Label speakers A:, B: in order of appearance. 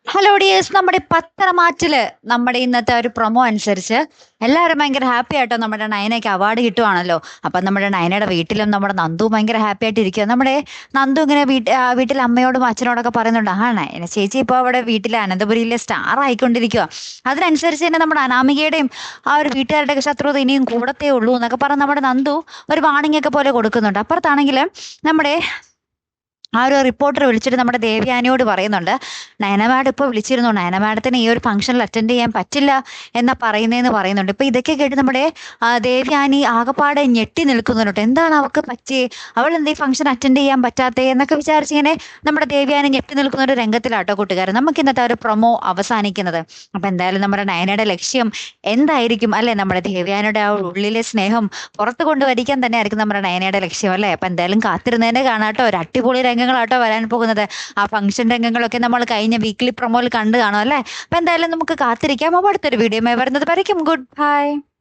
A: Hello dears, നമ്മുടെ പത്രമാറ്റില് നമ്മുടെ ഇന്നത്തെ ഒരു പ്രൊമോ അനുസരിച്ച് എല്ലാവരും ഭയങ്കര ഹാപ്പി ആയിട്ടോ നമ്മുടെ നയനയ്ക്ക് അവാർഡ് കിട്ടുവാണല്ലോ. അപ്പം നമ്മുടെ നയനയുടെ വീട്ടിലും നമ്മുടെ നന്ദു ഭയങ്കര ഹാപ്പി ആയിട്ട് ഇരിക്കുക. നമ്മുടെ നന്ദു ഇങ്ങനെ വീട്ടിൽ അമ്മയോടും അച്ഛനോടൊക്കെ പറയുന്നുണ്ട്, നയന ചേച്ചി ഇപ്പോൾ അവിടെ വീട്ടിലെ അനന്തപുരിയിലെ സ്റ്റാർ ആയിക്കൊണ്ടിരിക്കുക. അതിനനുസരിച്ച് തന്നെ നമ്മുടെ അനാമികയുടെയും ആ ഒരു വീട്ടുകാരുടെയൊക്കെ ശത്രുത ഇനിയും കൂടത്തേ ഉള്ളൂ എന്നൊക്കെ പറഞ്ഞ് നമ്മുടെ നന്ദു ഒരു വാണിംഗ് ഒക്കെ പോലെ കൊടുക്കുന്നുണ്ട്. അപ്പുറത്താണെങ്കിൽ നമ്മുടെ ആ ഒരു റിപ്പോർട്ടർ വിളിച്ചിട്ട് നമ്മുടെ ദേവയാനിയോട് പറയുന്നുണ്ട്, നയന മാഡം ഇപ്പോൾ വിളിച്ചിരുന്നു, നയന മാഡത്തിന് ഈ ഒരു ഫംഗ്ഷനിൽ അറ്റൻഡ് ചെയ്യാൻ പറ്റില്ല എന്നാ പറയുന്നതെന്ന് പറയുന്നുണ്ട്. ഇപ്പൊ ഇതൊക്കെ കേട്ട് നമ്മുടെ ദേവയാനി ആകപ്പാടെ ഞെട്ടി നിൽക്കുന്നുണ്ട്. എന്താണ് അവൾക്ക് പറ്റിയേ, അവൾ എന്താ ഈ ഫംഗ്ഷൻ അറ്റൻഡ് ചെയ്യാൻ പറ്റാത്തേ എന്നൊക്കെ വിചാരിച്ചിങ്ങനെ നമ്മുടെ ദേവയാനി ഞെട്ടി നിൽക്കുന്ന ഒരു രംഗത്തിലാട്ടോ കൂട്ടുകാരൻ നമുക്ക് ഇന്നത്തെ ഒരു പ്രൊമോ അവസാനിക്കുന്നത്. അപ്പൊ എന്തായാലും നമ്മുടെ നയനയുടെ ലക്ഷ്യം എന്തായിരിക്കും അല്ലെ, നമ്മുടെ ദേവയാനിയുടെ ആ ഉള്ളിലെ സ്നേഹം പുറത്തു കൊണ്ടുവരിക്കാൻ തന്നെ ആയിരിക്കും നമ്മുടെ നയനയുടെ ലക്ഷ്യം അല്ലെ. അപ്പൊ എന്തായാലും കാത്തിരുന്നതിനെ കാണാട്ടോ, ഒരു അടിപൊളി രംഗങ്ങളാട്ടോ വരാൻ പോകുന്നത്. ആ ഫംഗ്ഷൻ രംഗങ്ങളൊക്കെ നമ്മൾ കഴിഞ്ഞ വീക്കിലി പ്രൊമോയിൽ കണ്ടു കാണും അല്ലേ. അപ്പൊ എന്തായാലും നമുക്ക് കാത്തിരിക്കാം. അപ്പൊ അടുത്തൊരു വീഡിയോ വരുന്നത് വരയ്ക്കും ഗുഡ് ബൈ.